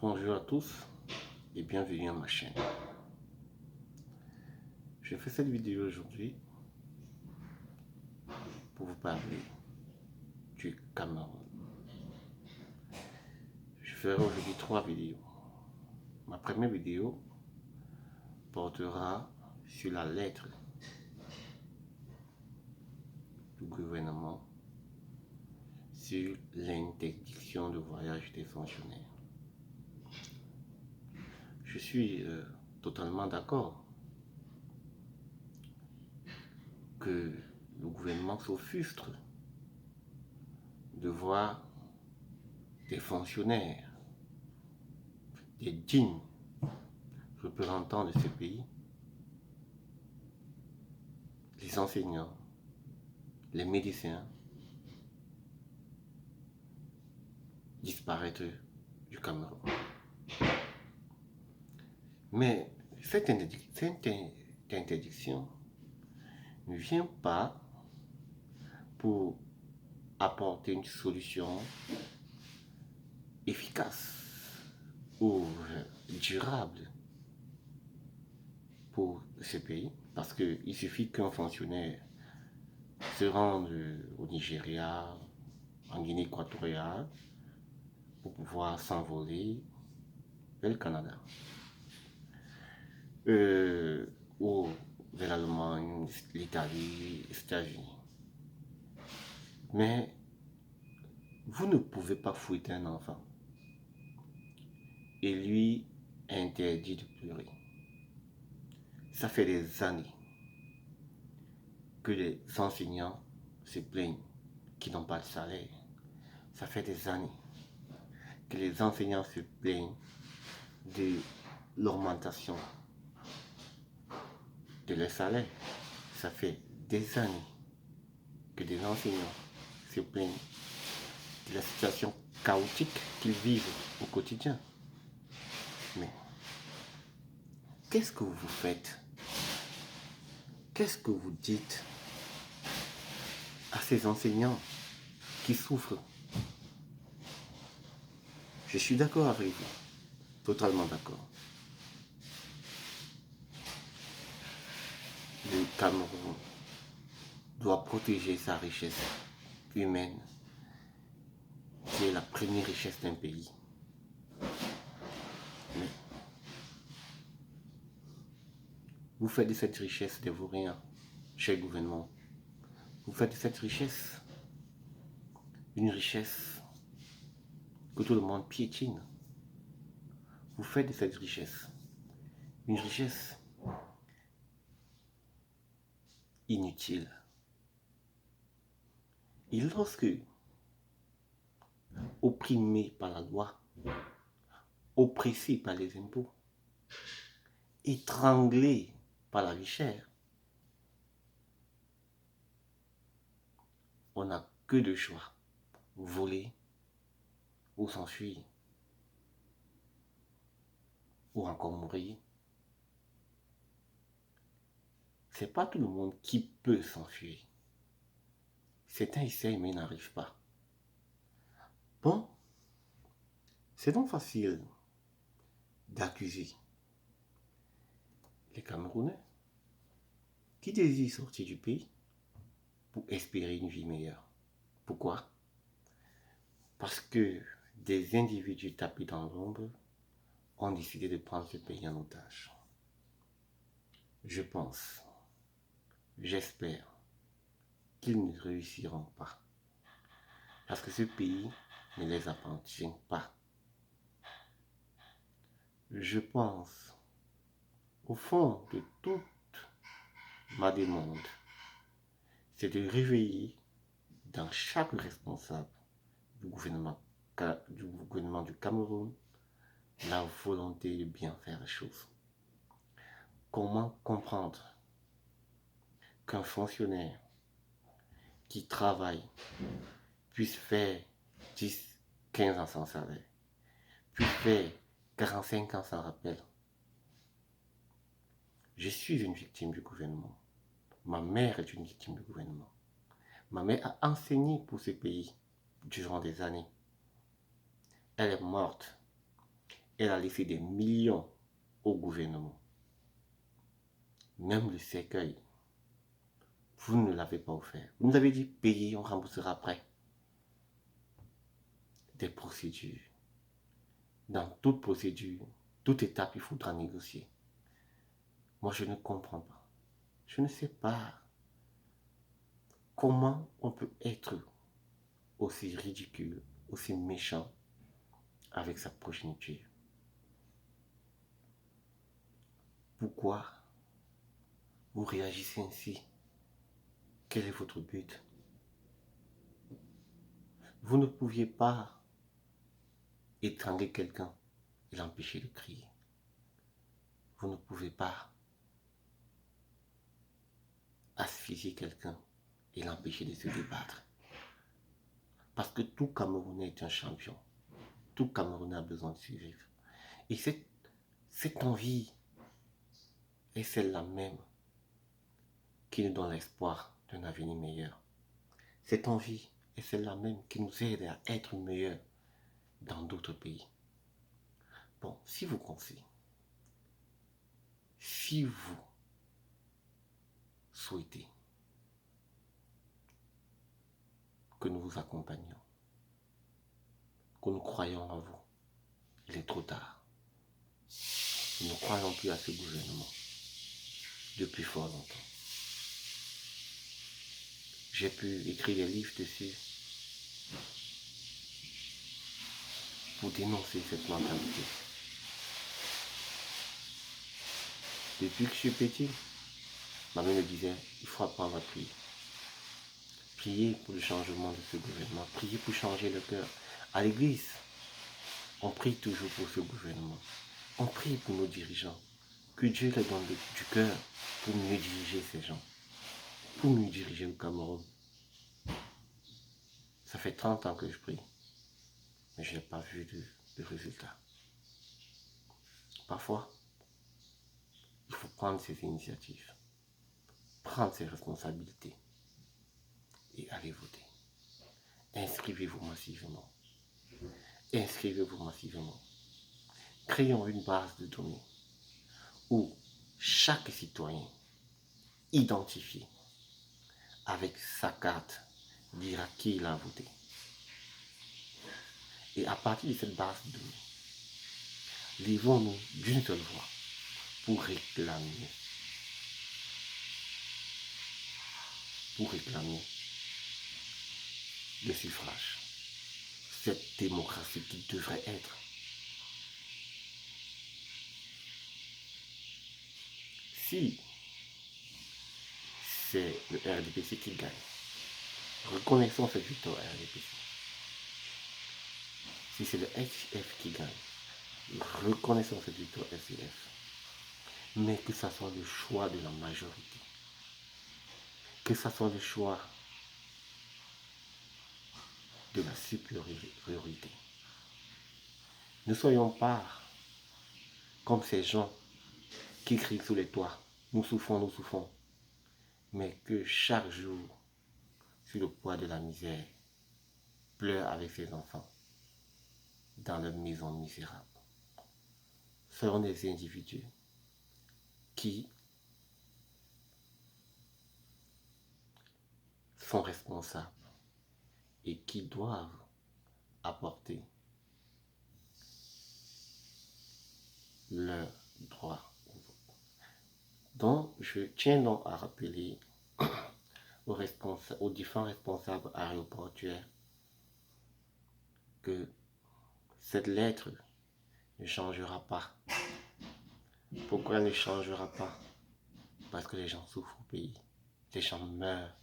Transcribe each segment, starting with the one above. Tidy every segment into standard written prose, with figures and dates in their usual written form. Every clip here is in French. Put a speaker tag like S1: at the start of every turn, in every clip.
S1: Bonjour à tous et bienvenue à ma chaîne. Je fais cette vidéo aujourd'hui pour vous parler du Cameroun. Je ferai aujourd'hui 3 vidéos. Ma première vidéo portera sur la lettre du gouvernement sur l'interdiction de voyage des fonctionnaires. Je suis totalement d'accord que le gouvernement s'offusque de voir des fonctionnaires, des dignes représentants de ce pays, les enseignants, les médecins, disparaître du Cameroun. Mais cette interdiction ne vient pas pour apporter une solution efficace ou durable pour ce pays, parce qu'il suffit qu'un fonctionnaire se rende au Nigeria, en Guinée équatoriale, pour pouvoir s'envoler vers le Canada, ou vers l'Allemagne, l'Italie, les États-Unis. Mais vous ne pouvez pas fouetter un enfant et lui interdire de pleurer. Ça fait des années que les enseignants se plaignent qu'ils n'ont pas de salaire. Ça fait des années que les enseignants se plaignent de l'augmentation de leur salaire. Ça fait des années que des enseignants se plaignent de la situation chaotique qu'ils vivent au quotidien. Mais qu'est-ce que vous faites? Qu'est-ce que vous dites à ces enseignants qui souffrent? Je suis d'accord avec vous, totalement d'accord. Le Cameroun doit protéger sa richesse humaine, qui est la première richesse d'un pays. Mais vous faites de cette richesse des vauriens, cher gouvernement. Vous faites de cette richesse une richesse que tout le monde piétine. Vous faites de cette richesse une richesse inutile. Et lorsque, opprimé par la loi, oppressé par les impôts, étranglé par la vie chère, on n'a que deux choix: voler ou s'enfuir, ou encore mourir. C'est pas tout le monde qui peut s'enfuir. Certains essayent mais n'arrivent pas. Bon, c'est donc facile d'accuser les Camerounais qui désirent sortir du pays pour espérer une vie meilleure. Pourquoi? Parce que des individus tapés dans l'ombre ont décidé de prendre ce pays en otage. Je pense, j'espère qu'ils ne réussiront pas. Parce que ce pays ne les appartient pas. Je pense, au fond de toute ma demande, c'est de réveiller dans chaque responsable du gouvernement du Cameroun la volonté de bien faire les choses. Comment comprendre qu'un fonctionnaire qui travaille puisse faire 10, 15 ans sans salaire, puisse faire 45 ans sans rappel? Je suis une victime du gouvernement. Ma mère est une victime du gouvernement. Ma mère a enseigné pour ce pays durant des années. Elle est morte. Elle a laissé des millions au gouvernement. Même le cercueil, vous ne l'avez pas offert. Vous nous avez dit, payez, on remboursera après. Des procédures. Dans toute procédure, toute étape, il faudra négocier. Moi, je ne comprends pas. Je ne sais pas comment on peut être aussi ridicule, aussi méchant avec sa progéniture. Pourquoi vous réagissez ainsi? Quel est votre but? Vous ne pouviez pas étrangler quelqu'un et l'empêcher de crier. Vous ne pouvez pas asphyxier quelqu'un et l'empêcher de se débattre. Parce que tout Camerounais est un champion. Tout Camerounais a besoin de survivre. Et cette envie est celle-là même qui nous donne l'espoir d'un avenir meilleur. Cette envie est celle-là même qui nous aide à être meilleurs dans d'autres pays. Bon, si vous pensez, si vous souhaitez que nous vous accompagnions, que nous croyons en vous, il est trop tard. Nous ne croyons plus à ce gouvernement depuis fort longtemps. J'ai pu écrire des livres dessus pour dénoncer cette mentalité. Depuis que je suis petit, ma mère me disait, il faut apprendre à prier. Prier pour le changement de ce gouvernement, prier pour changer le cœur. À l'église, on prie toujours pour ce gouvernement. On prie pour nos dirigeants. Que Dieu leur donne du cœur pour mieux diriger ces gens. Pour mieux diriger le Cameroun. Ça fait 30 ans que je prie. Mais je n'ai pas vu de résultat. Parfois, il faut prendre ses initiatives. Prendre ses responsabilités. Et aller voter. Inscrivez-vous massivement. Inscrivez-vous massivement. Créons une base de données où chaque citoyen identifié avec sa carte dira qui il a voté. Et à partir de cette base de données, levons-nous d'une seule voix pour réclamer le suffrage. Cette démocratie qui devrait être. Si c'est le RDPC qui gagne, reconnaissons cette victoire RDPC. Si c'est le HF qui gagne, reconnaissons cette victoire SCF. Mais que ça soit le choix de la majorité. Que ça soit le choix de la supériorité. Ne soyons pas comme ces gens qui crient sous les toits. Nous souffrons. Mais que chaque jour, sur le poids de la misère, pleure avec ses enfants dans leur maison misérable. Soyons des individus qui sont responsables et qui doivent apporter leurs droits au vote. Donc, je tiens donc à rappeler aux différents responsables aéroportuaires que cette lettre ne changera pas. Pourquoi elle ne changera pas? Parce que les gens souffrent au pays. Les gens meurent.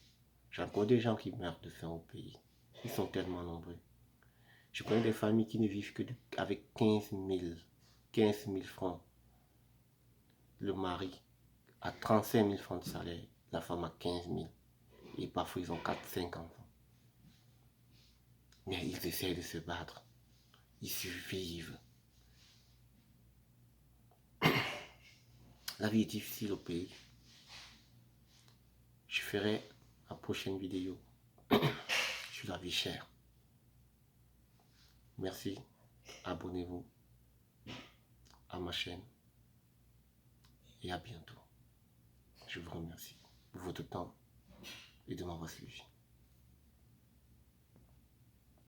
S1: J'ai encore des gens qui meurent de faim au pays. Ils sont tellement nombreux. Je connais des familles qui ne vivent que avec 15 000 francs. Le mari a 35 000 francs de salaire. La femme a 15 000. Et parfois ils ont 4-5 enfants. Mais ils essaient de se battre. Ils survivent. La vie est difficile au pays. Je ferai la prochaine vidéo sur la vie chère. Merci. Abonnez-vous. ma chaîne et à bientôt. Je vous remercie pour votre temps et de m'avoir suivi.